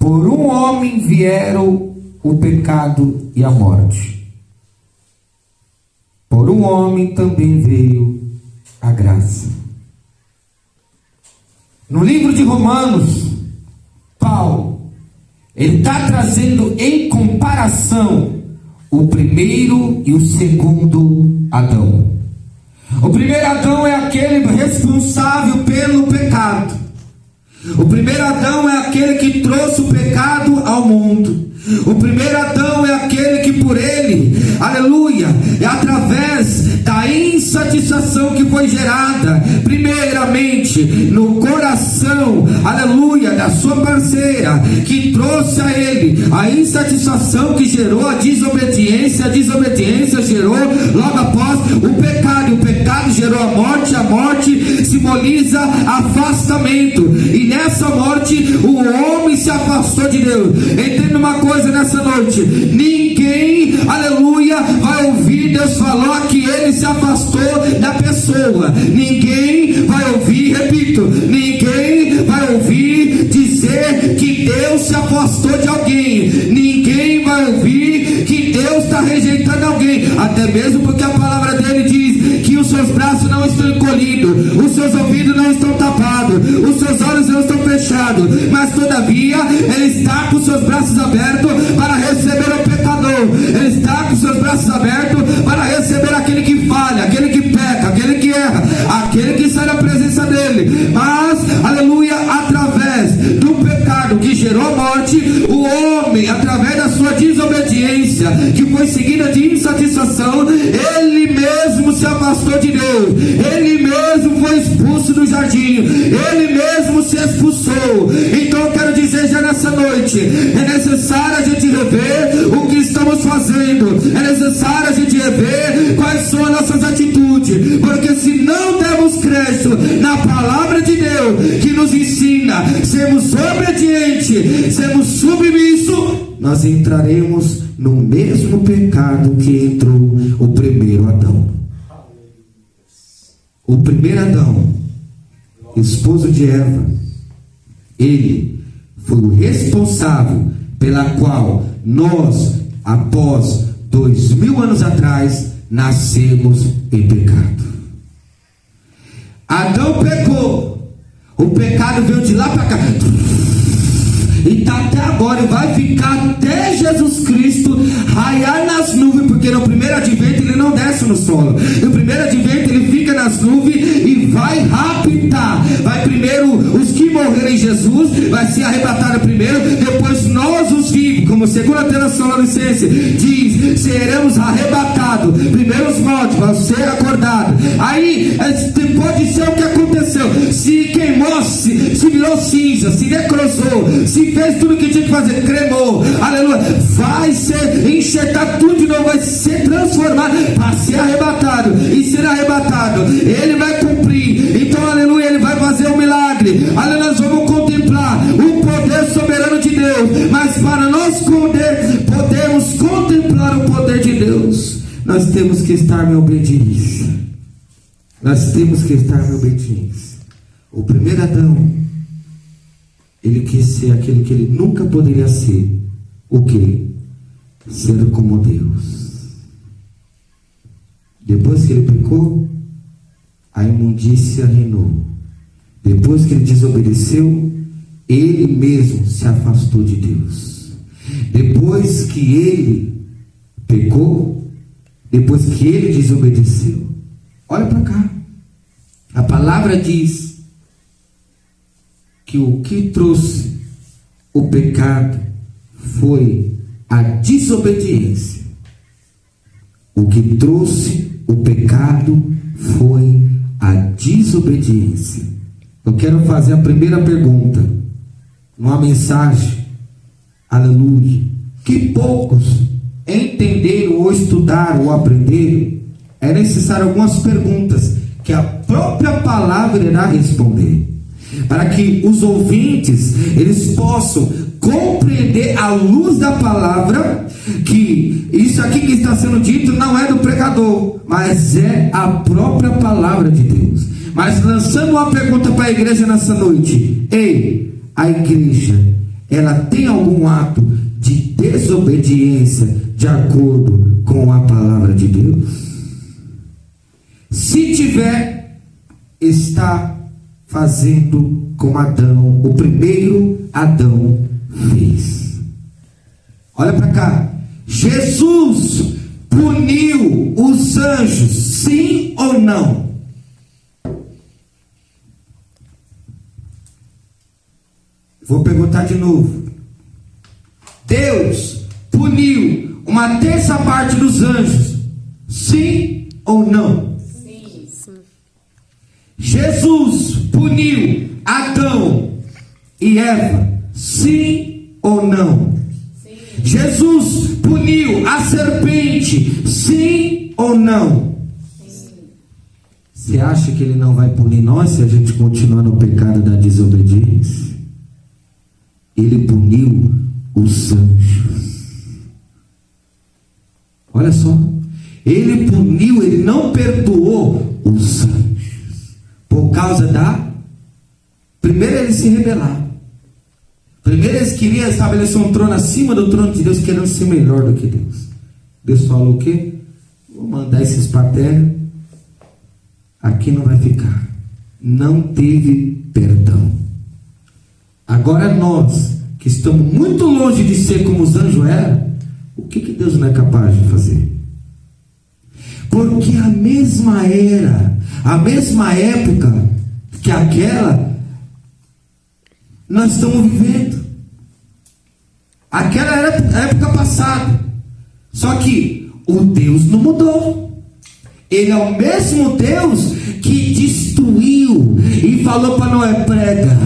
por um homem vieram o pecado e a morte. Por um homem também veio a graça. No livro de Romanos, Paulo, ele está trazendo em comparação o primeiro e o segundo Adão. O primeiro Adão é aquele responsável pelo pecado. O primeiro Adão é aquele que trouxe o pecado ao mundo. O primeiro Adão é aquele que por ele, aleluia, é através da insatisfação que foi gerada, primeiramente, no coração, aleluia, da sua parceira, que trouxe a ele a insatisfação que gerou a desobediência gerou logo após o pecado gerou a morte simboliza afastamento, e nessa morte o homem se afastou de Deus. Entenda uma coisa nessa noite: ninguém, aleluia, vai ouvir Deus falar que ele se afastou da pessoa. Ninguém vai ouvir, repito, ninguém vai ouvir dizer que Deus se afastou de alguém. Ninguém vai ouvir que Deus está rejeitando alguém, até mesmo porque a palavra dele diz que os seus braços não estão encolhidos, os seus ouvidos não estão tapados, os seus olhos não estão fechados, mas todavia ele está com os seus braços abertos para receber o pecador. Ele está com os seus braços abertos para receber aquele que falha, aquele que peca, aquele que erra, aquele que sai da presença dele. Mas, aleluia, através do pecado que gerou a morte, o homem, através da sua desobediência, que foi seguida de insatisfação, ele mesmo se afastou de Deus, ele mesmo foi expulso do jardim, ele mesmo se expulsou. Então eu quero dizer já nessa noite, é necessário a gente rever o que estamos fazendo, é necessário a gente rever quais são as nossas atitudes, porque se não dermos crédito na palavra de Deus, que nos ensina sermos obedientes, sermos submissos, nós entraremos no mesmo pecado que entrou o primeiro Adão. O primeiro Adão, esposo de Eva, ele foi o responsável pela qual nós, após 2000 anos atrás, nascemos em pecado. Adão pecou, o pecado veio de lá para cá, e está até agora, e vai ficar até Jesus Cristo raiar nas nuvens, porque no primeiro advento ele não desce no solo, no primeiro advento ele fica nas nuvens e vai raptar. Vai primeiro os que morreram em Jesus, vai ser arrebatado primeiro, depois nós os vivos, como segundo a Tessalonicenses diz, seremos arrebatados, primeiro os mortos vão ser acordados. Aí pode ser o que aconteceu, se queimou, se virou cinza, se necrosou, se fez tudo o que tinha que fazer, cremou, aleluia, vai ser enxertado tudo de novo, vai ser transformado para ser arrebatado, e ser arrebatado ele vai cumprir. Então aleluia, ele vai fazer um milagre, aleluia, nós vamos contemplar o poder soberano de Deus. Mas para nós podermos contemplar o poder de Deus, nós temos que estar em obediência. Nós temos que estar em obediência. O primeiro Adão, ele quis ser aquele que ele nunca poderia ser. O que? Ser como Deus. Depois que ele pecou, a imundícia reinou. Depois que ele desobedeceu, ele mesmo se afastou de Deus. Depois que ele pecou, depois que ele desobedeceu, olha para cá, a palavra diz que o que trouxe o pecado foi a desobediência. O que trouxe o pecado foi a desobediência. Eu quero fazer a primeira pergunta, uma mensagem, aleluia, que poucos entenderam ou estudaram ou aprenderam. É necessário algumas perguntas que a própria palavra irá responder, para que os ouvintes eles possam compreender à luz da palavra que isso aqui que está sendo dito não é do pregador, mas é a própria palavra de Deus. Mas lançando uma pergunta para a igreja nessa noite: ei, a igreja é ela tem algum ato de desobediência de acordo com a palavra de Deus? Se tiver, está fazendo como Adão, o primeiro Adão fez. Olha para cá. Jesus puniu os anjos, sim ou não? Vou perguntar de novo. Deus puniu uma terça parte dos anjos, sim ou não? Sim. Jesus puniu Adão e Eva, sim ou não? Sim. Jesus puniu a serpente, sim ou não? Sim. Você acha que ele não vai punir nós se a gente continuar no pecado da desobediência? Ele puniu os anjos. Olha só. Ele puniu, ele não perdoou os anjos. Por causa da... Primeiro eles se rebelaram. Primeiro eles queriam estabelecer um trono acima do trono de Deus, querendo ser melhor do que Deus. Deus falou o quê? Vou mandar esses para a terra. Aqui não vai ficar. Não teve perdão. Agora nós, que estamos muito longe de ser como os anjos eram, o que Deus não é capaz de fazer? Porque a mesma era, a mesma época que aquela, nós estamos vivendo. Aquela era a época passada. Só que o Deus não mudou. Ele é o mesmo Deus que destruiu e falou para Noé: prega,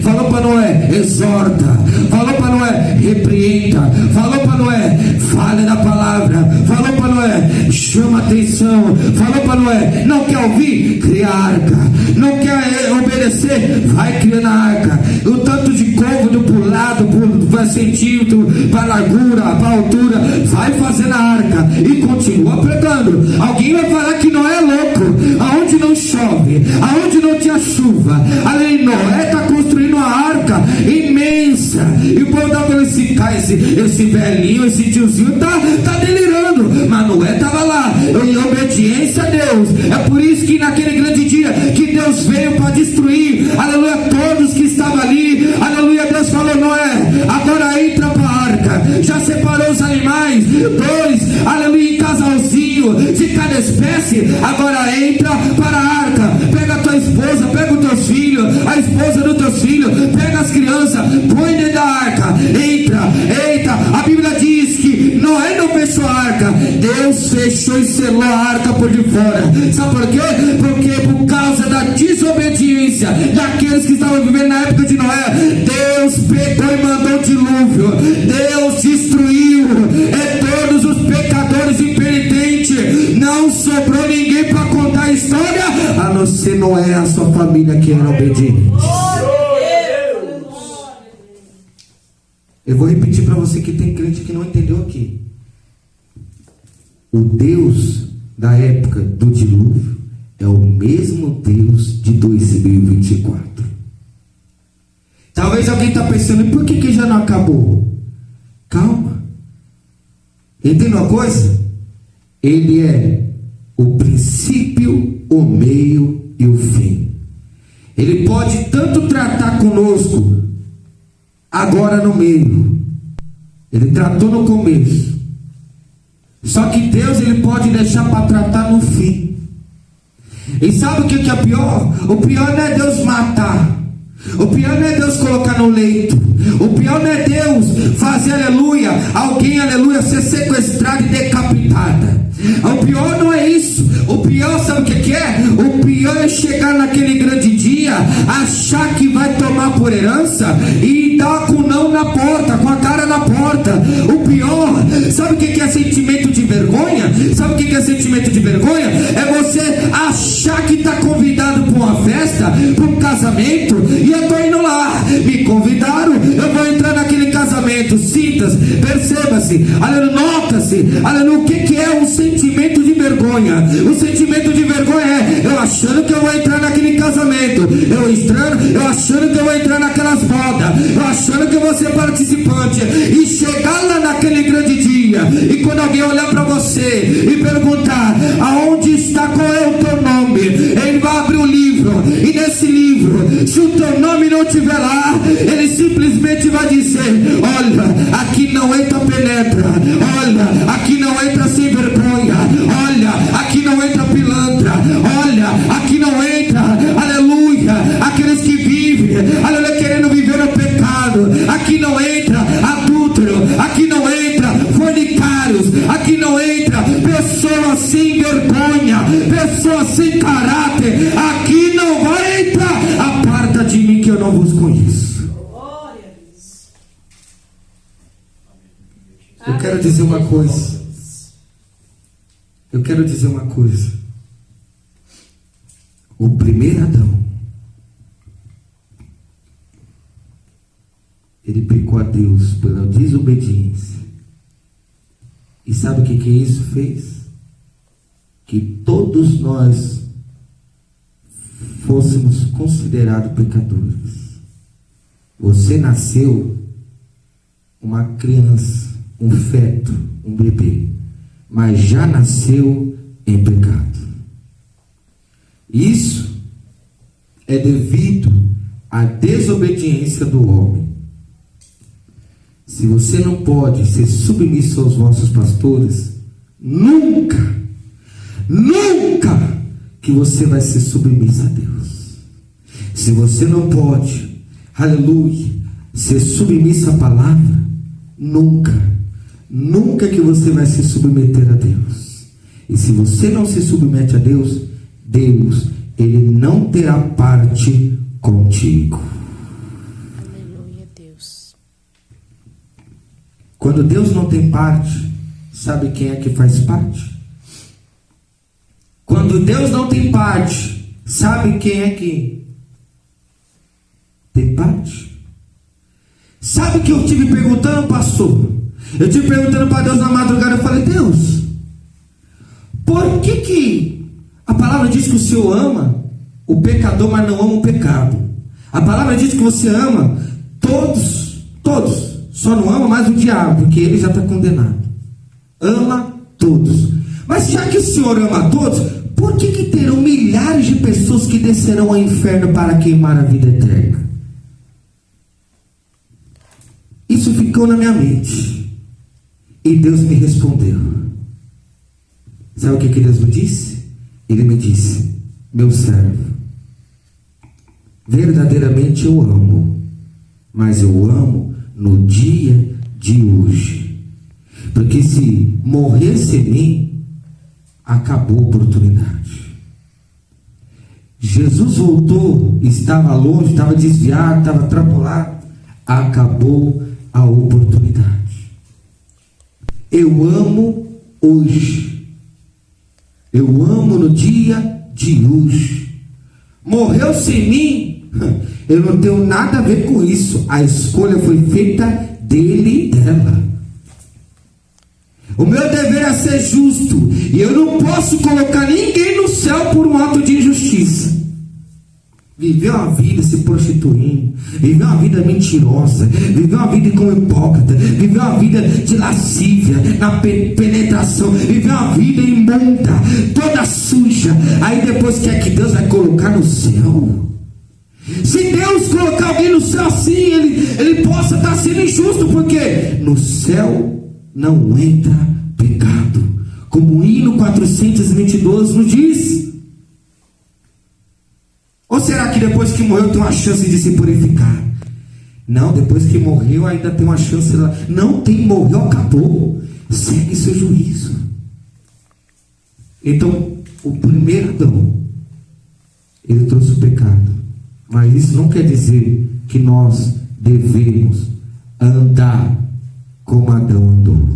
falou para Noé: exorta, falou para Noé: repreenda, falou para Noé: fale da palavra, falou para Noé: chama atenção, falou para Noé: não quer ouvir? Cria a arca, não quer obedecer? Vai criando a arca. O tanto de côvado por lado, por centímetro, para largura, para altura, vai fazendo a arca e continua pregando. Alguém vai falar que Noé é louco. Aonde não chove, aonde não tinha chuva, além de Noé está construindo uma arca imensa, e o povo está falando: esse velhinho, esse tiozinho está delirando. Mas Noé estava lá em obediência a Deus. É por isso que naquele grande dia que Deus veio para destruir, aleluia, todos que estavam ali, aleluia, Deus falou: Noé, agora entra para a arca. Já separou os animais, dois, aleluia, em casalzinho de cada espécie. Agora entra para a arca. Pega a tua esposa, pega os teus filhos, a esposa dos teus filhos, pega as crianças, põe dentro da arca. Entra. A Bíblia diz que Noé não fechou a arca, Deus fechou e selou a arca por de fora. Sabe por quê? Porque por causa da desobediência daqueles que estavam vivendo na época de Noé, Deus pegou e mandou dilúvio. Deus destruiu todos os pecadores impenitentes. Não sobrou ninguém para contar a história, a não ser Noé e a sua família, que era obediente. Eu vou repetir para você, que tem crente que não entendeu aqui. O Deus da época do dilúvio é o mesmo Deus de 2024. Talvez alguém está pensando: e por que já não acabou? Calma. Entende uma coisa? Ele é o princípio, o meio e o fim. Ele pode tanto tratar conosco agora no meio, ele tratou no começo, só que Deus, ele pode deixar para tratar no fim. E sabe o que é pior? O pior não é Deus matar, o pior não é Deus colocar no leito, o pior não é Deus fazer, aleluia, alguém, aleluia, ser sequestrado e decapitada. O pior não é isso. O pior, sabe o que é? O pior é chegar naquele grande dia, achar que vai tomar por herança e dar com não na porta, com a cara na porta. O pior, sabe o que é sentimento de vergonha? Sabe o que é sentimento de vergonha? É você achar que está convidado para uma festa, para um casamento, e eu estou indo lá, me convidaram, eu vou entrar naquele casamento. Sinta-se, perceba-se, aleluia, nota-se, aleluia, o que é um sentimento de vergonha? O sentimento de vergonha é: eu achando que eu vou entrar naquele casamento, eu achando que eu vou entrar naquelas bodas, eu achando que eu vou ser participante, e chegar lá naquele grande dia, e quando alguém olhar para você e perguntar aonde está, qual é o teu nome, ele vai abrir o livro, e nesse livro, se o teu nome não estiver lá, ele simplesmente vai dizer: olha, aqui não entra penetra, olha, aqui não entra sem vergonha, olha, aqui não entra pilantra, olha, aqui não entra, aleluia, aqueles que vivem, aleluia, querendo viver no pecado, aqui não entra adúltero, aqui não entra fornicários, aqui não entra pessoas sem vergonha, pessoas sem caráter, aqui não vai entrar. Aparta de mim que eu não vos conheço. Eu quero dizer uma coisa. Eu quero dizer uma coisa. O primeiro Adão, ele pecou a Deus pela desobediência. E sabe o que isso fez? Que todos nós fôssemos considerados pecadores. Você nasceu uma criança, um feto, um bebê, mas já nasceu em pecado. Isso é devido à desobediência do homem. Se você não pode ser submisso aos vossos pastores, nunca que você vai ser submisso a Deus. Se você não pode, aleluia, ser submisso à palavra, nunca que você vai se submeter a Deus. E se você não se submete a Deus, ele não terá parte contigo. Aleluia, Deus. Quando Deus não tem parte, sabe quem é que faz parte? Quando Deus não tem parte, sabe quem é que tem parte? Sabe que eu tive perguntando, pastor? Eu tive perguntando para Deus na madrugada. Eu falei: Deus, por que a palavra diz que o Senhor ama o pecador, mas não ama o pecado? A palavra diz que você ama todos, só não ama mais o diabo, porque ele já está condenado. Ama todos. Mas já que o Senhor ama todos, por que terão milhares de pessoas que descerão ao inferno para queimar a vida eterna? Isso ficou na minha mente. E Deus me respondeu. Sabe o que Deus me disse? Ele me disse: meu servo, verdadeiramente eu amo, mas eu amo no dia de hoje. Porque se morresse em mim, acabou a oportunidade. Jesus voltou, estava longe, estava desviado, estava atrapalhado. Acabou a oportunidade. Eu amo hoje. Eu amo no dia de hoje. Morreu sem mim, eu não tenho nada a ver com isso. A escolha foi feita dele e dela. O meu dever é ser justo, e eu não posso colocar ninguém no céu por um ato de injustiça. Viver uma vida se prostituindo, viver uma vida mentirosa, viver uma vida como hipócrita, viver uma vida de lascívia, na penetração, viver uma vida imunda, toda suja. Aí depois quer que Deus vai colocar no céu? Se Deus colocar alguém no céu assim, ele possa estar sendo injusto, porque no céu não entra pecado, como o hino 422 nos diz. Ou será que depois que morreu tem uma chance de se purificar? Não, depois que morreu ainda tem uma chance lá. Não tem, morreu, acabou. Segue seu juízo. Então, o primeiro Adão, ele trouxe o pecado. Mas isso não quer dizer que nós devemos andar como Adão andou.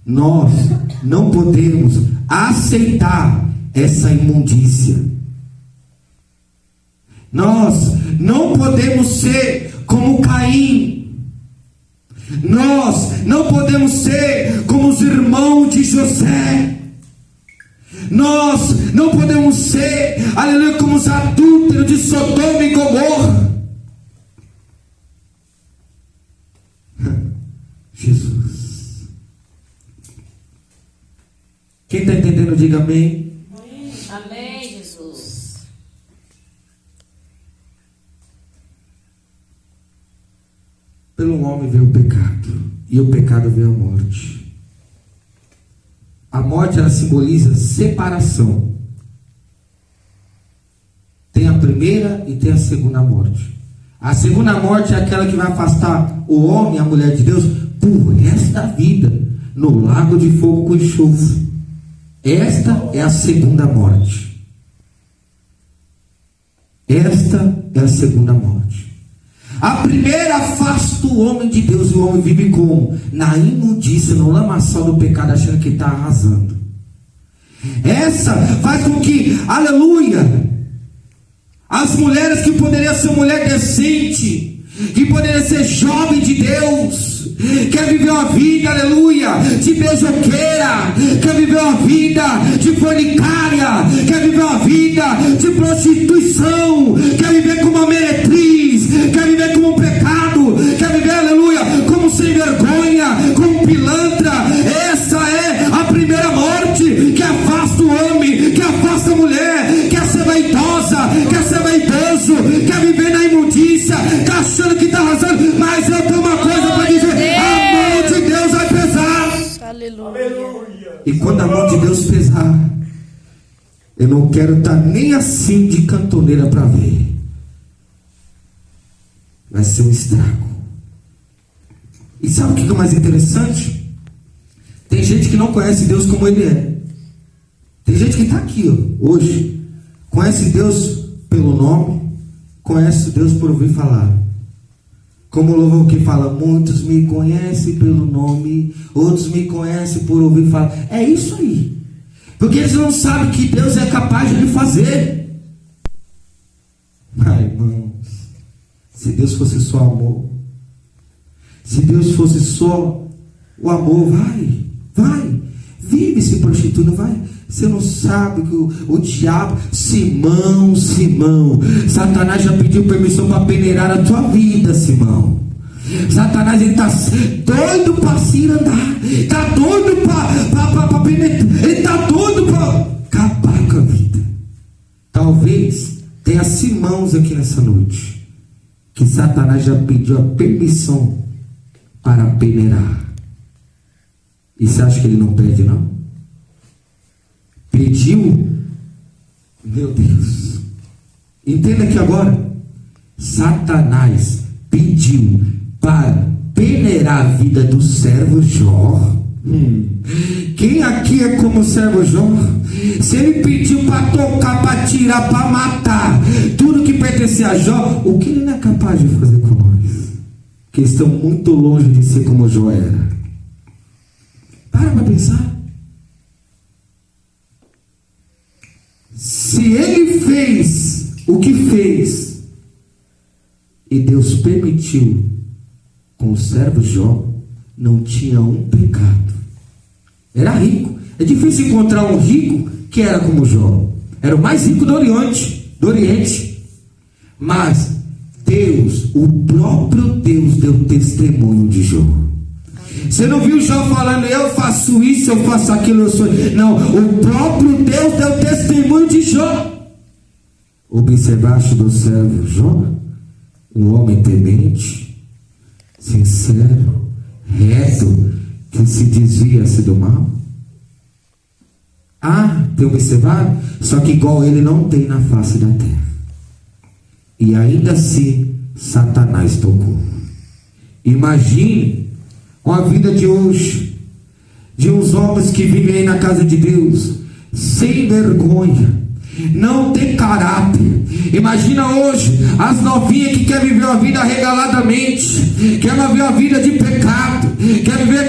Nós não podemos aceitar essa imundícia. Nós não podemos ser como Caim. Nós não podemos ser como os irmãos de José. Nós não podemos ser, aleluia, como os adúlteros de Sodoma e Gomorra. Jesus. Quem está entendendo, diga amém. Amém, Jesus. Pelo homem veio o pecado, e o pecado veio a morte. A morte, ela simboliza separação. Tem a primeira e tem a segunda morte. A segunda morte é aquela que vai afastar o homem e a mulher de Deus por resto da vida, no lago de fogo com enxofre. Esta é a segunda morte. Esta é a segunda morte. A primeira afasta o homem de Deus, e o homem vive como? Na imundícia, no lamaçal do pecado, achando que está arrasando. Essa faz com que, aleluia, as mulheres que poderiam ser mulher decente, que poderia ser jovem de Deus, quer viver uma vida, aleluia, de beijoqueira, quer viver uma vida de fornicária, quer viver uma vida de prostituição, quer viver como uma meretriz, quer viver como um pecado, quer viver, aleluia, como sem vergonha, como pilantra. Essa é a primeira morte que afasta o homem, que afasta a mulher. Quer ser vaidosa, quer ser vaidoso, quer viver na imundícia, tá achando que está arrasando, mas eu tenho uma coisa para dizer: a mão de Deus vai pesar. Aleluia. E quando a mão de Deus pesar, eu não quero estar nem assim de cantoneira para ver. Vai ser um estrago. E sabe o que é mais interessante? Tem gente que não conhece Deus como Ele é. Tem gente que está aqui hoje, conhece Deus pelo nome, conhece Deus por ouvir falar. Como o louvor que fala: muitos me conhecem pelo nome, outros me conhecem por ouvir falar. É isso aí. Porque eles não sabem que Deus é capaz de fazer. Ai, irmãos, se Deus fosse só amor, se Deus fosse só o amor, vai, vive se prostituindo, vai. Você não sabe que o diabo, Simão, Satanás já pediu permissão para peneirar a tua vida, Simão. Satanás, ele está doido para se andar, está doido para penetrar, ele está doido para acabar com a vida. Talvez tenha Simãos aqui nessa noite que Satanás já pediu a permissão para peneirar. E você acha que ele não pede, não? Pediu, meu Deus. Entenda que agora Satanás pediu para peneirar a vida do servo Jó. Quem aqui é como o servo Jó? Se ele pediu para tocar, para tirar, para matar tudo que pertencia a Jó, o que ele não é capaz de fazer com nós? Que estão muito longe de ser como Jó era. Para pensar. Se ele fez o que fez, e Deus permitiu com o servo Jó, não tinha um pecado. Era rico. É difícil encontrar um rico que era como Jó. Era o mais rico do Oriente. Mas Deus, o próprio Deus, deu testemunho de Jó. Você não viu Jó falando: eu faço isso, eu faço aquilo, eu sou. Não, o próprio Deus deu testemunho de Jó. Observaste do servo Jó, um homem temente, sincero, reto, que se desvia-se do mal. Tem observado? Só que igual ele não tem na face da terra. E ainda assim Satanás tocou. Imagine a vida de hoje, de uns homens que vivem aí na casa de Deus, sem vergonha, não tem caráter. Imagina hoje as novinhas que querem viver uma vida regaladamente, querem viver uma vida de pecado, quer viver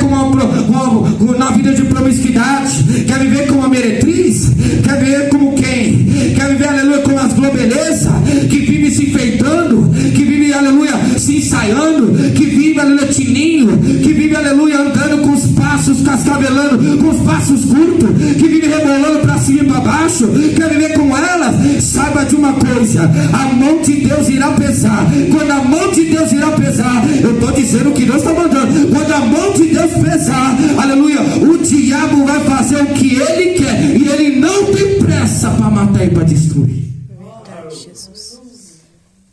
na vida de promiscuidade, quer viver como uma meretriz, quer viver como quem? Quer viver, aleluia, como as globelezas, que vive se enfeitando, que vive, aleluia, se ensaiando, que vive, aleluia, tininho, que vive, aleluia, andando com os passos cascavelando, com os passos curtos, que vive rebolando para cima e para baixo, quer viver com elas, saiba de uma coisa: a mão de Deus irá pesar. Quando a mão de Deus irá pesar, eu estou dizendo o que Deus está mandando. Quando a mão de Deus pesar, aleluia, o diabo vai fazer o que ele quer, e ele não tem pressa para matar e para destruir. Verdade, Jesus.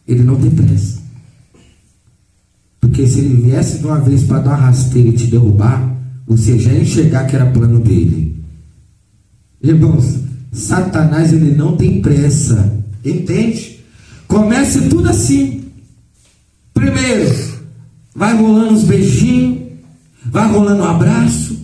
Ele não tem pressa, porque se ele viesse de uma vez para dar uma rasteira e te derrubar, você já ia enxergar que era plano dele. Irmãos, Satanás, ele não tem pressa, entende? Começa tudo assim. Primeiro, vai rolando uns beijinhos, vai rolando um abraço.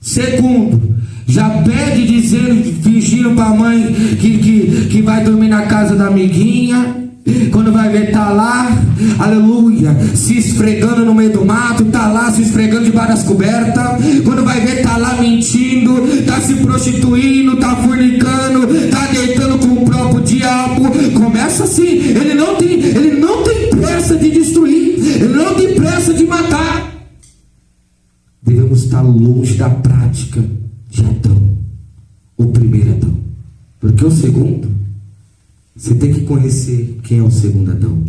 Segundo, já pede dizendo, fingindo para a mãe que vai dormir na casa da amiguinha. Quando vai ver, tá lá, aleluia, se esfregando no meio do mato, tá lá se esfregando debaixo das cobertas. Quando vai ver, tá lá mentindo, tá se prostituindo, tá fornicando, tá deitando com o próprio diabo. Começa assim. Ele não tem pressa de destruir, ele não tem pressa de matar. Devemos estar longe da prática de Adão, o primeiro Adão, porque o segundo, você tem que conhecer quem é o segundo Adão.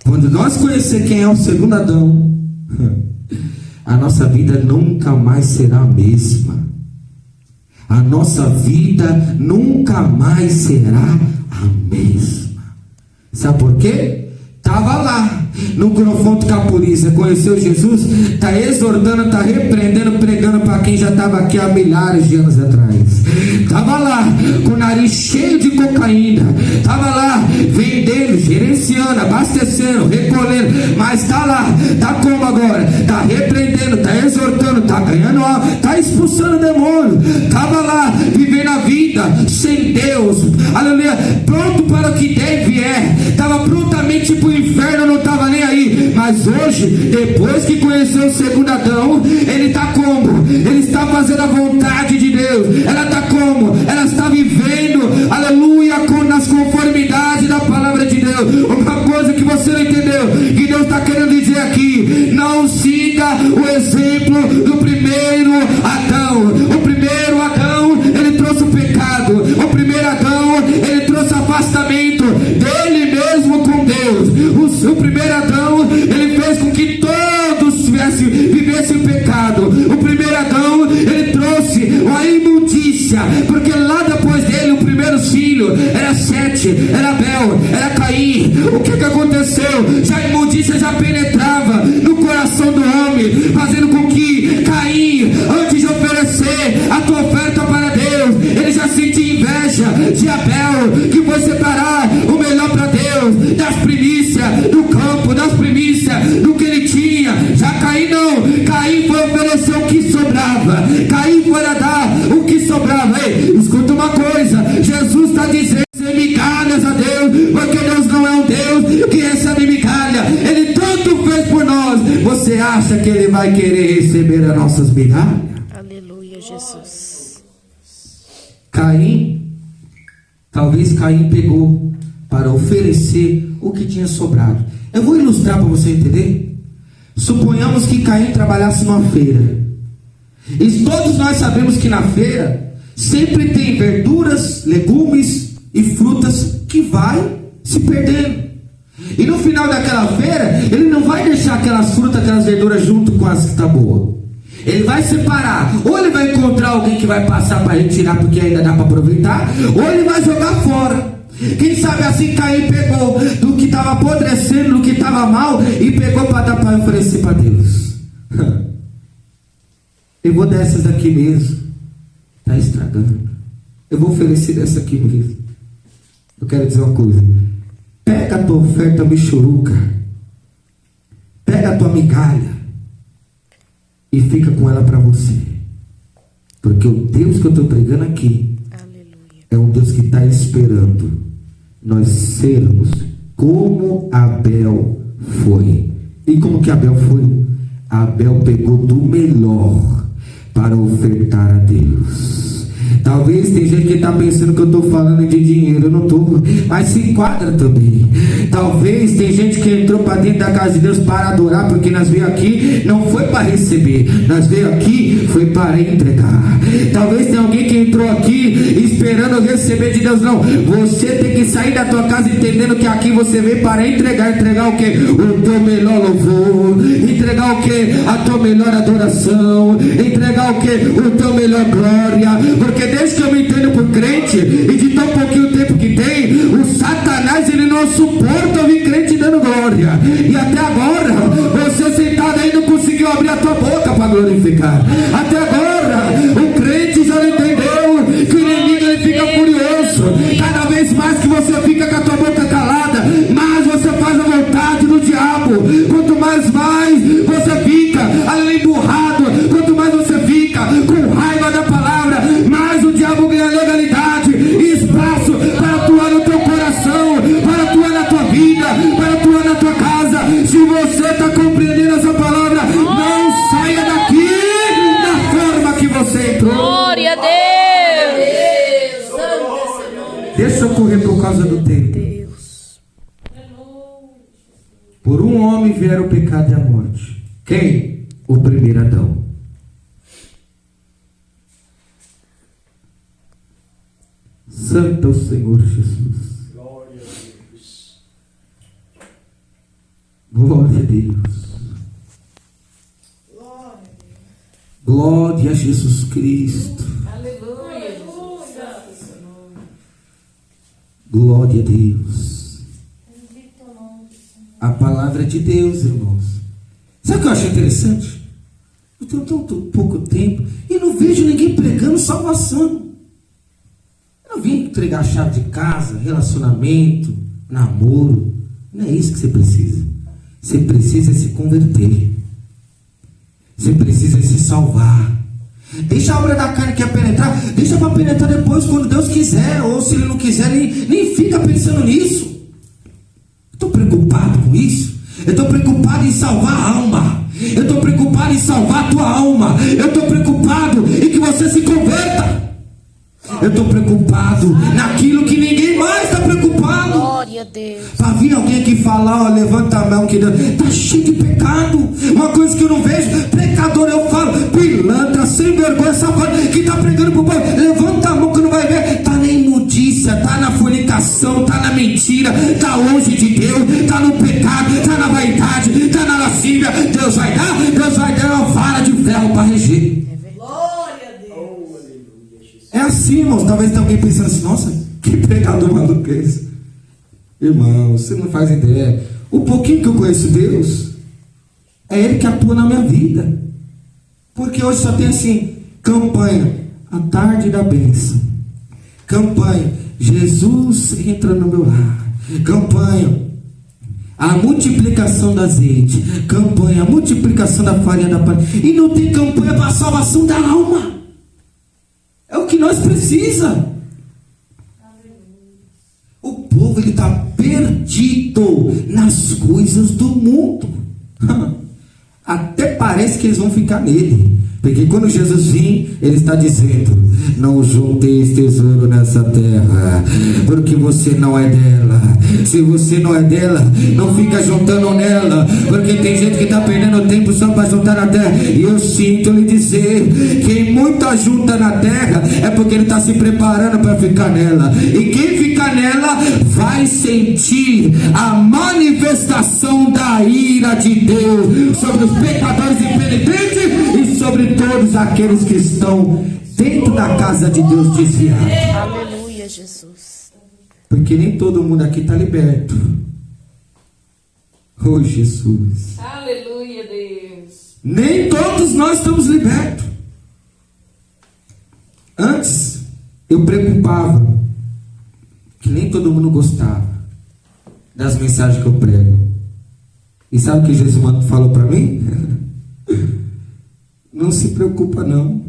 Quando nós conhecer quem é o segundo Adão, a nossa vida nunca mais será a mesma. A nossa vida nunca mais será a mesma. Sabe por quê? Estava lá no confronto com a polícia, conheceu Jesus, está exortando, está repreendendo, pregando para quem já estava aqui há milhares de anos atrás. Estava lá com o nariz cheio de cocaína, estava lá vendendo, gerenciando, abastecendo, recolhendo, mas está lá, está como agora? Está repreendendo, está exortando, está ganhando alma, está expulsando demônio. Estava lá vivendo a vida sem Deus, aleluia, pronto para o que deve estava prontamente para o inferno, não estava nem aí. Mas hoje, depois que conheceu o segundo Adão, ele está como? Ele está fazendo a vontade de Deus. Ela está como? Ela está vivendo, aleluia, nas conformidades da palavra de Deus. Uma coisa que você não entendeu, que Deus está querendo dizer aqui: não siga o exemplo do primeiro Adão. O primeiro Adão, ele trouxe o pecado. O primeiro Adão, ele trouxe afastamento dele mesmo com Deus. O primeiro Adão, ele fez com que todos vivessem pecado. O primeiro Adão, ele trouxe a imundícia, porque lá depois dele, o primeiro filho era Sete, era Abel, era Caim. O que aconteceu? Já a imundícia já penetrava no coração do homem, fazendo com que Caim, antes de oferecer a tua oferta para Deus, ele já sentia inveja de Abel, que foi separar o melhor para Deus, das primícias do campo, das primícias do que ele tinha. Já Caim não, Caim foi oferecer o que sobrava, Caim foi dar o que sobrava. Ei, escuta uma coisa, Jesus está dizendo: migalhas a Deus, porque Deus não é um Deus que recebe migalha. Ele tanto fez por nós. Você acha que ele vai querer receber as nossas migalhas? Aleluia, Jesus. Caim, talvez Caim pegou para oferecer o que tinha sobrado. Eu vou ilustrar para você entender. Suponhamos que Caim trabalhasse numa feira, e todos nós sabemos que na feira sempre tem verduras, legumes e frutas que vai se perdendo. E no final daquela feira, ele não vai deixar aquelas frutas, aquelas verduras junto com as que está boa. Ele vai separar. Ou ele vai encontrar alguém que vai passar para retirar, porque ainda dá para aproveitar, ou ele vai jogar fora. Quem sabe assim Caim pegou do que estava apodrecendo, do que estava mal, e pegou para dar para oferecer para Deus. Eu vou dessas daqui mesmo, está estragando. Eu vou oferecer dessa aqui mesmo. Eu quero dizer uma coisa: pega a tua oferta michuruca, pega a tua migalha e fica com ela para você, porque o Deus que eu estou pregando aqui, aleluia, é um Deus que está esperando nós sermos como Abel foi. E como que Abel foi? Abel pegou do melhor para ofertar a Deus. Talvez tem gente que está pensando que eu estou falando de dinheiro. Eu não estou, mas se enquadra também. Talvez tem gente que entrou para dentro da casa de Deus para adorar, porque nós veio aqui não foi para receber, nós veio aqui foi para entregar. Talvez tem alguém que entrou aqui esperando receber de Deus. Não, você tem que sair da tua casa entendendo que aqui você veio para entregar o que? O teu melhor louvor, entregar o que? A tua melhor adoração, entregar o que? O teu melhor glória. Porque desde que eu me entendo por crente, e de tão pouquinho tempo que tem, o Satanás ele não suporta ouvir crente dando glória. E até agora, você sentado aí não conseguiu abrir a tua boca para glorificar. Até agora, o crente já não entendeu que o inimigo ele fica furioso. Cada vez mais que você fica com a tua boca calada, mais você faz a vontade do diabo. Quanto mais você fica além do rado, quanto mais você fica com raiva da palavra, mais o diabo ganha legalidade e espaço para atuar no teu coração, para atuar na tua vida, para atuar na tua casa. Se você está compreendendo essa palavra, não saia daqui da forma que você entrou. Glória a Deus. Deixa eu correr por causa do tempo. Deus. Por um homem vieram o pecado e a morte. Quem? O primeiro Adão. Santo é o Senhor Jesus. Glória a Deus. Glória a Deus. Glória a Jesus Cristo. Aleluia. Glória a Deus. A palavra de Deus, irmãos. Sabe o que eu acho interessante? Eu tenho tão pouco tempo e não vejo ninguém pregando salvação. Eu não vim entregar a chave de casa, relacionamento, namoro. Não é isso que você precisa. Você precisa se converter. Você precisa se salvar. Deixa a obra da carne que é penetrar, deixa para penetrar depois quando Deus quiser, ou se Ele não quiser, nem fica pensando nisso. Estou preocupado com isso. Eu estou preocupado em salvar a alma. Eu estou preocupado em salvar a tua alma. Eu estou preocupado em que você se converta. Eu estou preocupado naquilo que ninguém mais está preocupado. Glória a Deus. Para vir alguém aqui falar, ó, levanta a mão que está cheio de pecado. Uma coisa que eu não vejo, pecador eu falo, pilantra, sem vergonha, safado, que está pregando pro povo, levanta a mão que não vai ver. Está na imundícia, está na fornicação, está na mentira, está longe de Deus, está no pecado, está na vaidade, está na lascívia. Deus vai dar uma vara de ferro para reger. É assim, irmãos. Talvez tenha alguém pensando assim, nossa, que pregador maluco é esse? Irmão, você não faz ideia. O pouquinho que eu conheço Deus, é Ele que atua na minha vida. Porque hoje só tem assim, campanha, a tarde da bênção. Campanha, Jesus entra no meu lar. Campanha, a multiplicação do azeite. Campanha, a multiplicação da farinha da panela. E não tem campanha para a salvação da alma. É o que nós precisamos. O povo ele está perdido nas coisas do mundo. Até parece que eles vão ficar nele. Porque quando Jesus vir, Ele está dizendo: não junteis tesouro nessa terra, porque você não é dela. Se você não é dela, não fica juntando nela, porque tem gente que está perdendo tempo só para juntar na terra. E eu sinto lhe dizer: quem muita junta na terra é porque ele está se preparando para ficar nela. E quem ficar nela vai sentir a manifestação da ira de Deus sobre os pecadores impenitentes e sobre todos aqueles que estão dentro da casa de Deus desviados. Aleluia, Jesus. Porque nem todo mundo aqui está liberto. Oh, Jesus. Aleluia, Deus. Nem todos nós estamos libertos. Antes, eu preocupava que nem todo mundo gostava das mensagens que eu prego. E sabe o que Jesus falou para mim? Não se preocupa não.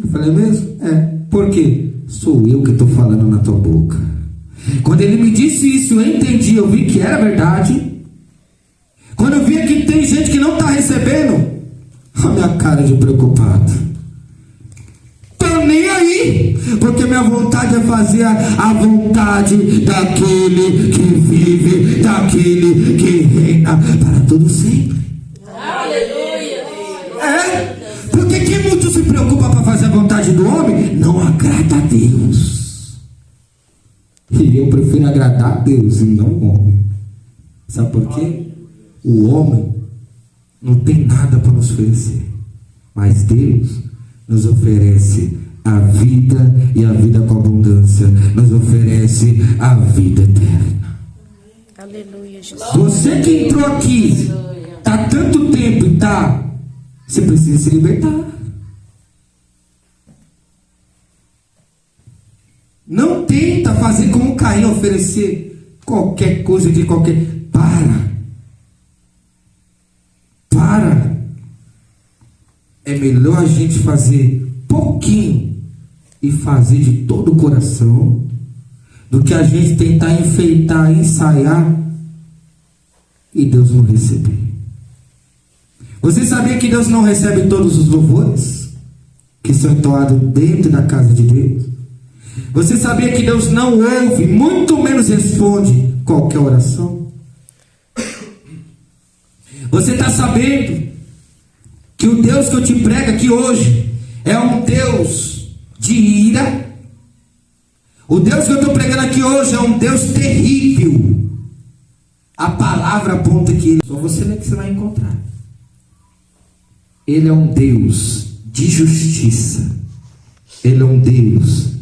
Eu falei: mesmo? É. Por quê? Sou eu que estou falando na tua boca. Quando ele me disse isso, eu entendi, eu vi que era verdade. Quando eu vi que tem gente que não está recebendo, a minha cara de preocupado. Tô nem aí. Porque minha vontade é fazer a vontade daquele que vive, daquele que reina para todo sempre. Aleluia. Porque quem muito se preocupa para fazer a vontade do homem, não agrada a Deus. E eu prefiro agradar a Deus e não o homem. Sabe por quê? O homem não tem nada para nos oferecer, mas Deus nos oferece a vida, e a vida com abundância, nos oferece a vida eterna. Aleluia, Jesus. Você que entrou aqui, está tanto tempo e você precisa se libertar. Não tenta fazer como Caim, oferecer qualquer coisa de qualquer. Para. É melhor a gente fazer pouquinho e fazer de todo o coração do que a gente tentar enfeitar, ensaiar e Deus não receber. Você sabia que Deus não recebe todos os louvores que são entoados dentro da casa de Deus? Você sabia que Deus não ouve, muito menos responde qualquer oração? Você está sabendo que o Deus que eu te prego aqui hoje é um Deus de ira? O Deus que eu estou pregando aqui hoje é um Deus terrível. A palavra aponta que ele, só você ler que você vai encontrar. Ele é um Deus de justiça. Ele é um Deus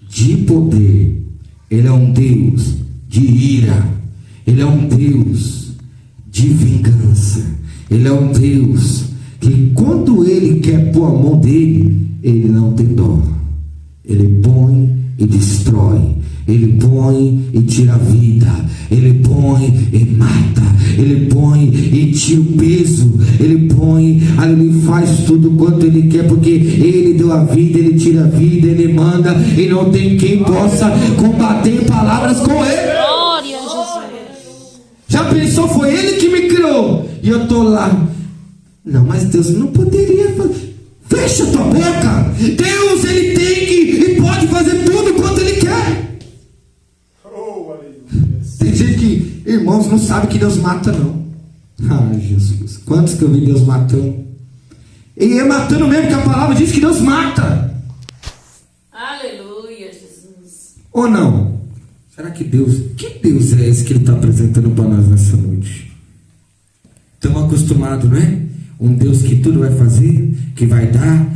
de poder. Ele é um Deus de ira. Ele é um Deus de vingança. Ele é um Deus que quando ele quer pôr a mão dele, ele não tem dó. Ele põe e destrói. Ele põe e tira a vida. Ele põe e mata. Ele põe e tira o peso. Ele põe, ele faz tudo quanto ele quer, porque ele deu a vida, ele tira a vida, ele manda, e não tem quem possa combater em palavras com ele. Glória a Jesus. Já pensou? Foi ele que me criou e eu estou lá. Não, mas Deus não poderia fazer. Fecha tua boca. Deus, ele tem que e pode fazer tudo quanto ele quer. Tem gente que, irmãos, não sabe que Deus mata, não. Ah, Jesus, quantos que eu vi Deus matando? E é matando mesmo, que a palavra diz que Deus mata. Aleluia, Jesus. Ou não? Será que Deus é esse que ele está apresentando para nós nessa noite? Estamos acostumados, não é? Um Deus que tudo vai fazer, que vai dar,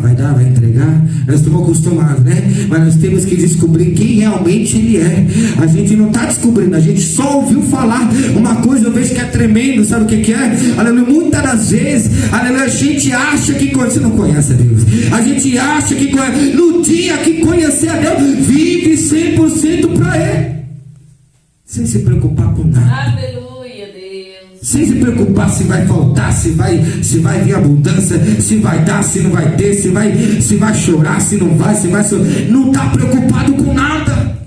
vai entregar. Nós estamos acostumados, né? Mas nós temos que descobrir quem realmente ele é. A gente não está descobrindo, a gente só ouviu falar uma coisa, eu vejo que é tremendo, sabe o que é? Aleluia, muitas das vezes, aleluia, a gente acha que você não conhece a Deus. A gente acha que no dia que conhecer a Deus, vive 100% para ele, sem se preocupar com nada. Aleluia, Deus. Sem se preocupar se vai faltar, se vai vir abundância, se vai dar, se não vai ter, se vai chorar, se não vai, não está preocupado com nada.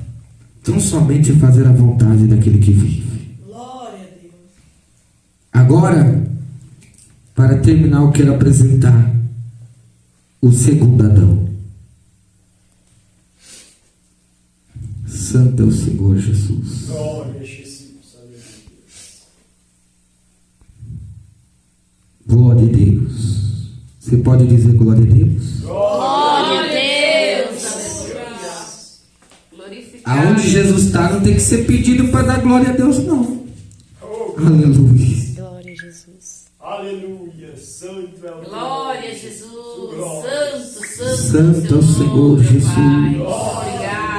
Então somente fazer a vontade daquele que vive. Glória a Deus. Agora, para terminar, eu quero apresentar o segundo Adão. Santo é o Senhor Jesus. Glória a Jesus. Glória a Deus. Você pode dizer glória a Deus? Glória a Deus. Glorificado. Aonde Jesus está não tem que ser pedido para dar glória a Deus, não. Aleluia. Glória a Jesus. Aleluia. Santo é o Glória a Jesus. Glória. Santo é o Senhor Jesus. Obrigado.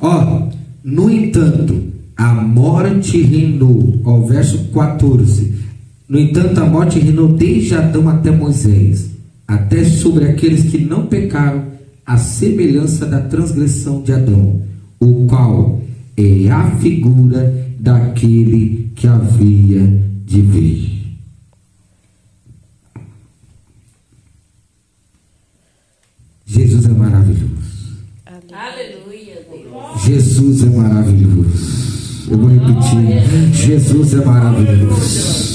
Ó, no entanto, a morte reinou. Ó, verso 14. No entanto, a morte reinou desde Adão até Moisés, até sobre aqueles que não pecaram, a semelhança da transgressão de Adão, o qual é a figura daquele que havia de vir. Jesus é maravilhoso. Aleluia, Deus. Jesus é maravilhoso. Eu vou repetir. Jesus é maravilhoso.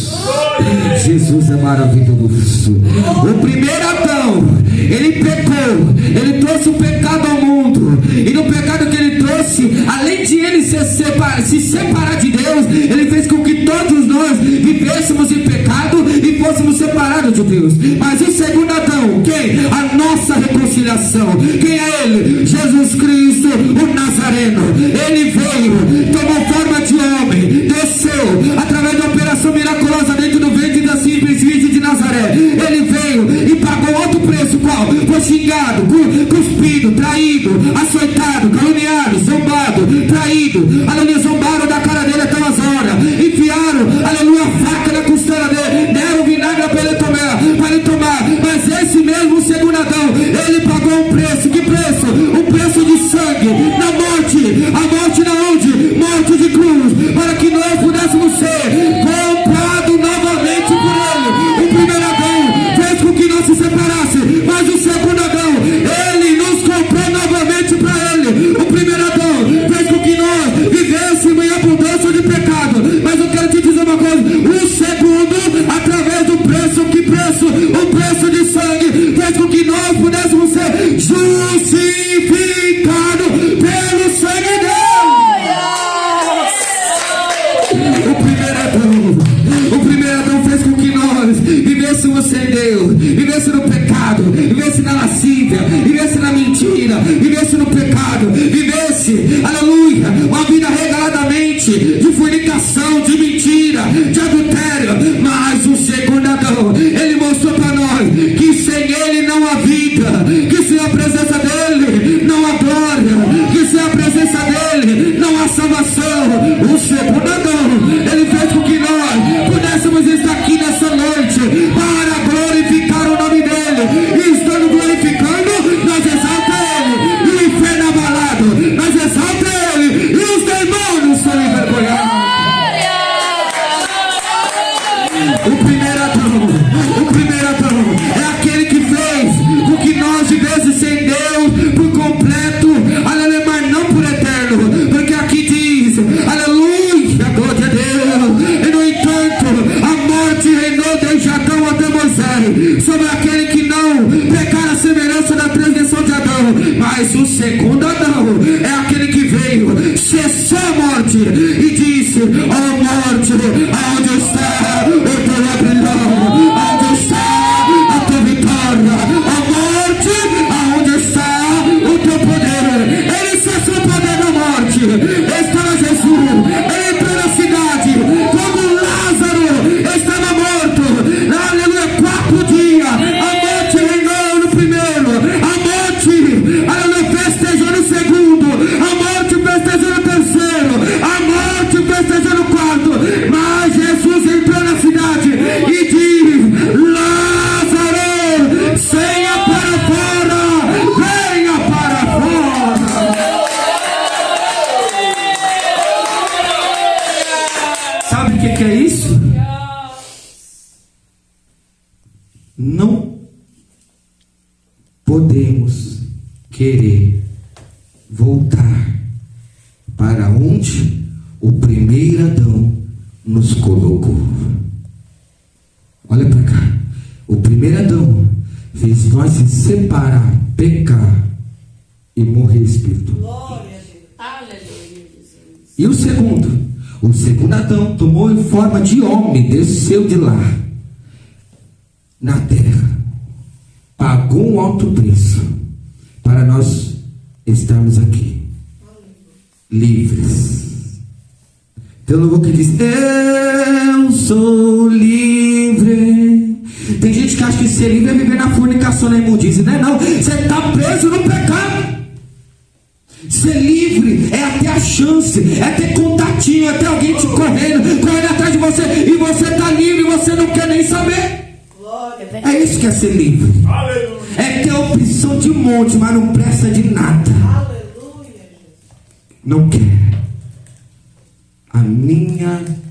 Jesus é maravilhoso. O primeiro Adão, ele pecou, ele trouxe o pecado ao mundo, e no pecado que ele trouxe, além de ele se separar de Deus, ele fez com que todos nós vivêssemos em pecado e fôssemos separados de Deus. Mas o segundo Adão, quem? A nossa reconciliação. Quem é ele? Jesus Cristo, o Nazareno. Ele veio, tomou forma de homem, desceu através da operação miraculosa dentro do ventre da simples Virgem de Nazaré. Ele veio e pagou alto preço. Qual? Foi xingado, cuspido, traído, açoitado, caluniado, zombado, traído. Aleluia, zombaram da cara dele até umas horas. Enfiaram, aleluia, a faca na costela dele. Deram vinagre para ele tomar. Mas esse mesmo segundo Adão, ele pagou um preço. Que preço? Um preço de sangue. Na morte. A morte na onde? Morte de cruz. Para que nós pudéssemos ser comprados novamente por ele. O primeiro Adão fez com que nós se separasse. Mas o segundo Adão, ele nos comprou novamente para ele. O primeiro Adão fez com que nós vivêssemos em abundância de pecado. Mas eu quero te dizer uma coisa. O segundo, através do preço, que preço? O preço de sangue fez com que nós pudéssemos ser justificados pelo sangue dele. O primeiro Adão fez com que nós vivêssemos sem Deus, vivêssemos no pecado, vivêssemos na lascívia, vivêssemos na mentira, vivêssemos no pecado, vivesse, aleluia, uma vida regaladamente de fornicação, de mentira, de adultério. Mas o segundo Adão, ele mostrou para nós que sem ele não há vida, que sem a presença dele não há glória, que sem a presença dele não há salvação. O segundo Adão, ele fez com que nós pudéssemos estar aqui nessa noite para glorificar o nome dele. E estando glorificando, nós exalta ele. E o inferno abalado, nós exalta ele. E os demônios são envergonhados. O primeiro Adão é aquele que fez com que nós vivêssemos sem Deus por completo, aleluia, mas não por eterno. Porque aqui diz, aleluia, glória a Deus. E no entanto, a morte reinou desde Adão até Moisés sobre aquele que não pecara a semelhança da transgressão de Adão. Mas o segundo Adão é aquele que veio, cessou a morte e disse: ó morte, aonde está o teu aguilhão? Aonde está a tua vitória? Ó morte, aonde está o teu poder? Ele cessou o poder da morte. Estava Jesus, ele entrou na cidade quando Lázaro estava morto. Aleluia, 4 dias. A morte reinou no primeiro, a morte, aleluia, festejou no segundo, a morte festejou no terceiro, a morte festejou no quarto. Mas Jesus entrou na cidade e diz: Lázaro, venha para fora, venha para fora. Sabe o que é isso? Não podemos querer voltar para onde o primeiro Adão nos colocou. Olha para cá. O primeiro Adão fez nós se separar, pecar e morrer espiritual. Aleluia, Jesus. E o segundo Adão tomou em forma de homem, desceu de lá na terra, pagou um alto preço para nós estarmos aqui livres. Tem um louvor que diz: eu sou livre. Tem gente que acha que ser livre é viver na fornicação, na imundícia. Não é não, você está preso no pecado. Ser livre é ter a chance, é ter contatinho, é ter alguém te correndo atrás de você, e você está livre e você não quer nem saber. É isso que é ser livre. É ter a opção de um monte, mas não presta de nada. Não quer.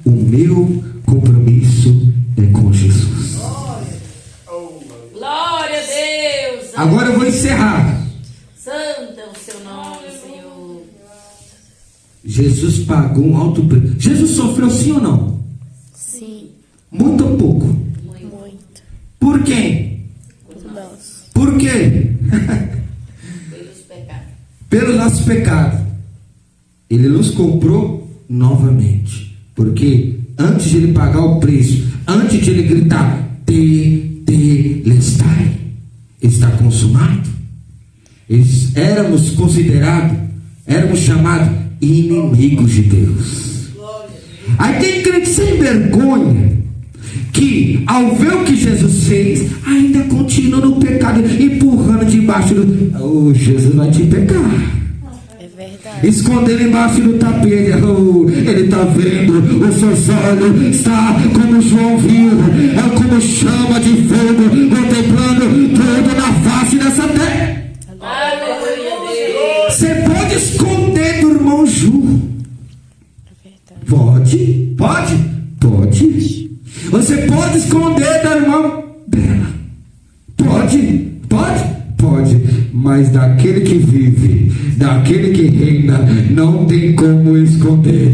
O meu compromisso é com Jesus. Glória a Deus. Agora eu vou encerrar. Santo é o seu nome, Senhor. Jesus pagou um alto preço. Jesus sofreu sim ou não? Sim. Muito ou pouco? por quem? Nós. Por quê? Pelos pecados. Pelos nossos pecados. Ele nos comprou novamente. Porque antes de ele pagar o preço, antes de ele gritar, tetelestai, está consumado, éramos considerados, éramos chamados inimigos de Deus. Aí tem crente sem vergonha que, ao ver o que Jesus fez, ainda continua no pecado, empurrando debaixo do... Oh, Jesus vai te pegar. É verdade. Escondendo embaixo do tapete. Oh, ele está vendo, os seus olhos está como João viu, é como chama de fogo, contemplando tudo na face dessa terra. Aleluia, Deus. Você pode esconder do irmão Ju? É verdade. Pode? Pode. Você pode esconder da irmã dela? Pode. Mas daquele que vive, daquele que reina, não tem como esconder.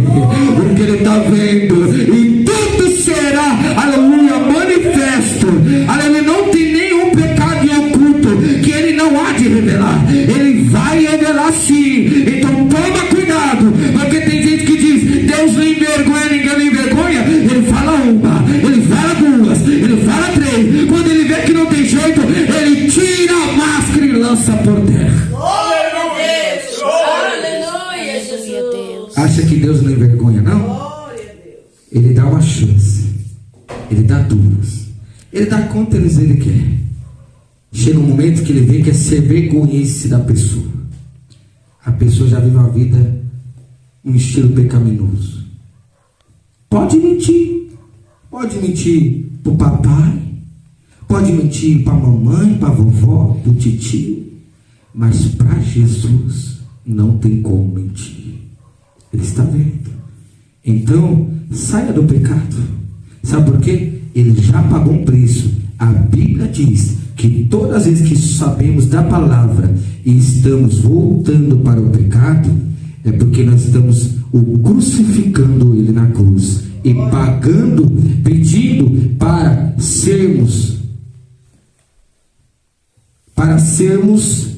Porque ele está vendo e tudo será, aleluia, manifesto. Aleluia, não tem nenhum pecado em oculto que ele não há de revelar. Ele vai revelar sim. Então toma cuidado, porque tem gente que diz, Deus não envergonha, ninguém não envergonha. Ele fala uma, ele fala duas, ele fala três. Quando ele vê que não tem jeito, ele tira a máscara e lança por terra. Glória a Deus. Aleluia, Jesus. Acha que Deus não envergonha, não? Glória a Deus. Ele dá uma chance. Ele dá duas. Ele dá quantas ele quer. Chega um momento que ele vê que é ser vergonhice da pessoa. A pessoa já vive uma vida, um estilo pecaminoso. Pode mentir. Pode mentir pro papai. Pode mentir para a mamãe, para a vovó, para o titio. Mas para Jesus não tem como mentir. Ele está vendo. Então, saia do pecado. Sabe por quê? Ele já pagou um preço. A Bíblia diz que todas as vezes que sabemos da palavra e estamos voltando para o pecado, é porque nós estamos o crucificando ele na cruz e pagando, pedindo para sermos,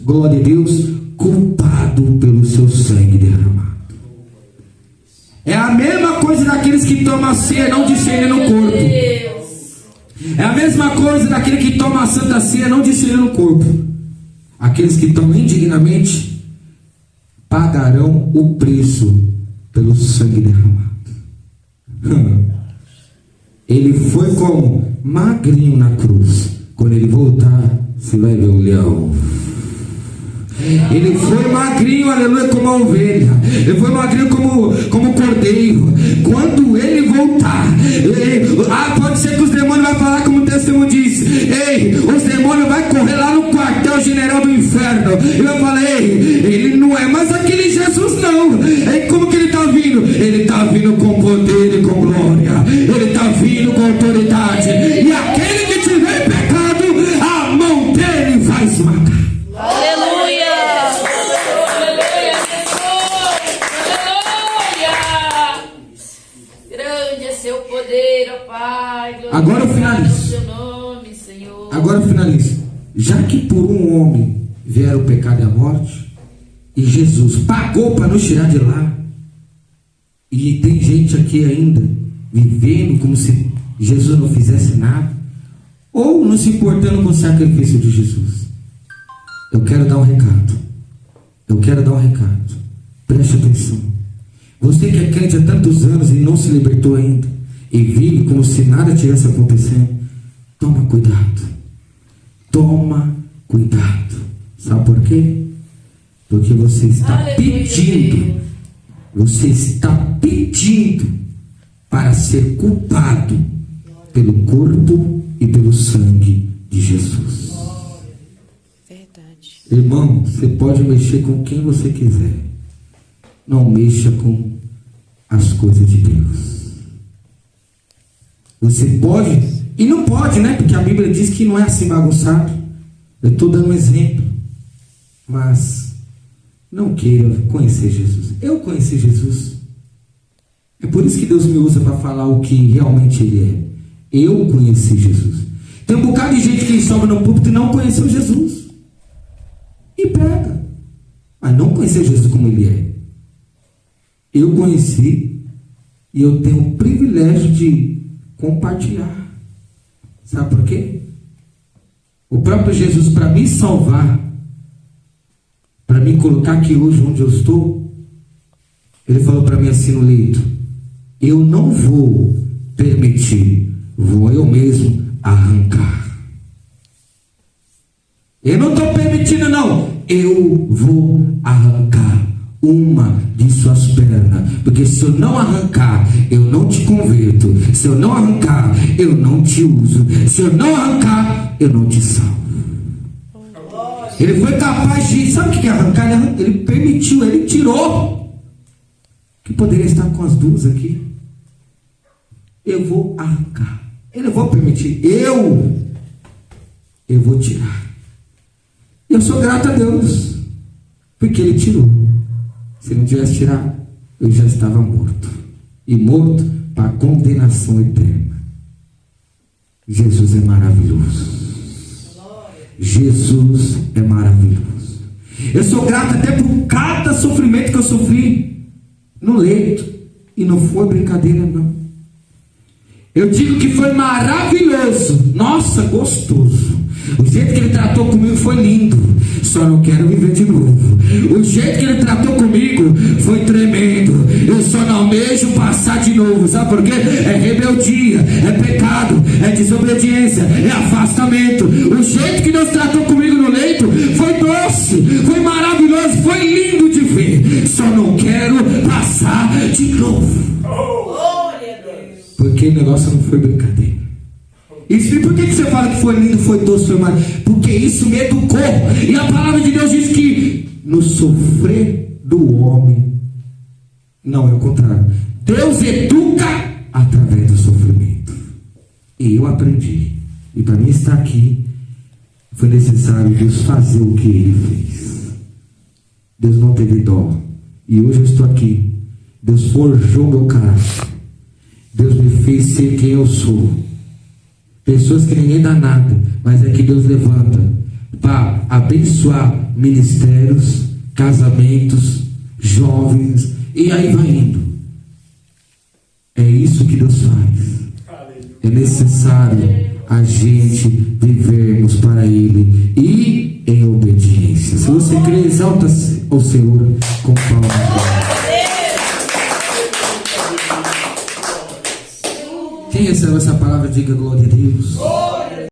glória a Deus, culpado pelo seu sangue derramado. É a mesma coisa daqueles que tomam a ceia não discernem no corpo. É a mesma coisa daquele que toma a santa ceia não discernem no corpo. Aqueles que tomam indignamente pagarão o preço pelo sangue derramado. Ele foi como magrinho na cruz. Quando ele voltar, você vai ver o leão. Ele foi magrinho, aleluia, como a ovelha. Ele foi magrinho como cordeiro. Quando ele voltar, pode ser que os demônios vão falar como o testemunho diz. Os demônios vão correr lá no quartel-general do inferno. E vai falar, ele não é mais aquele Jesus não. Como que ele está vindo? Ele está vindo com poder e com glória. Ele está vindo com autoridade. E aquele que tiver pecado, a mão dele vai esmagar. Aleluia. Aleluia, Jesus. Aleluia. Grande é seu poder, ó Pai. Agora eu finalizo. Seu nome, Senhor. Agora eu finalizo. Já que por um homem vieram o pecado e a morte, e Jesus pagou para nos tirar de lá, e tem gente aqui ainda vivendo como se Jesus não fizesse nada, ou não se importando com o sacrifício de Jesus. Eu quero dar um recado. Preste atenção. Você que é crente há tantos anos e não se libertou ainda, e vive como se nada tivesse acontecendo, toma cuidado. Sabe por quê? Porque você está pedindo. Você está pedindo para ser culpado pelo corpo e pelo sangue de Jesus. Verdade. Irmão, você pode mexer com quem você quiser. Não mexa com as coisas de Deus. Você pode, e não pode, né? Porque a Bíblia diz que não é assim bagunçado. Eu estou dando um exemplo. Mas não queira conhecer Jesus. Eu conheci Jesus. É por isso que Deus me usa para falar o que realmente Ele é. Eu conheci Jesus. Tem um bocado de gente que sobe no púlpito e não conheceu Jesus. E prega. Mas não conheceu Jesus como ele é. Eu conheci e eu tenho o privilégio de compartilhar. Sabe por quê? O próprio Jesus, para me salvar, para me colocar aqui hoje onde eu estou, ele falou para mim assim no leito: eu não vou permitir, vou eu mesmo arrancar. Eu não estou permitindo, não. Eu vou arrancar uma de suas pernas, porque se eu não arrancar, eu não te converto. Se eu não arrancar, eu não te uso. Se eu não arrancar, eu não te salvo. Ele foi capaz de, sabe o que é arrancar? Ele permitiu, ele tirou. Que poderia estar com as duas aqui. Eu vou arrancar. Eu não vou permitir. Eu vou tirar. Eu sou grato a Deus, porque ele tirou. Se não tivesse tirado, eu já estava morto. E morto para a condenação eterna. Jesus é maravilhoso. Jesus é maravilhoso. Eu sou grato até por cada sofrimento que eu sofri no leito. E não foi brincadeira, não. Eu digo que foi maravilhoso. Nossa, gostoso. O jeito que ele tratou comigo foi lindo. Só não quero viver de novo. O jeito que ele tratou comigo foi tremendo. Eu só não almejo passar de novo. Sabe por quê? É rebeldia, é pecado, é desobediência, é afastamento. O jeito que Deus tratou comigo no leito foi doce, foi maravilhoso, foi lindo de ver. Só não quero passar de novo. Porque o negócio não foi brincadeira. Isso, e por que você fala que foi lindo, foi doce, foi maravilhoso? Porque isso me educou. E a palavra de Deus diz que no sofrer do homem, não, é o contrário, Deus educa através do sofrimento. E eu aprendi. E para mim estar aqui, foi necessário Deus fazer o que Ele fez. Deus não teve dó. E hoje eu estou aqui. Deus forjou meu caráter. Deus me fez ser quem eu sou. Pessoas que ninguém dá nada, mas é que Deus levanta para abençoar ministérios, casamentos, jovens, e aí vai indo. É isso que Deus faz. É necessário a gente vivermos para Ele e em obediência. Se você crê, exalta o Senhor com palmas. Quem recebeu essa palavra, diga glória a Deus.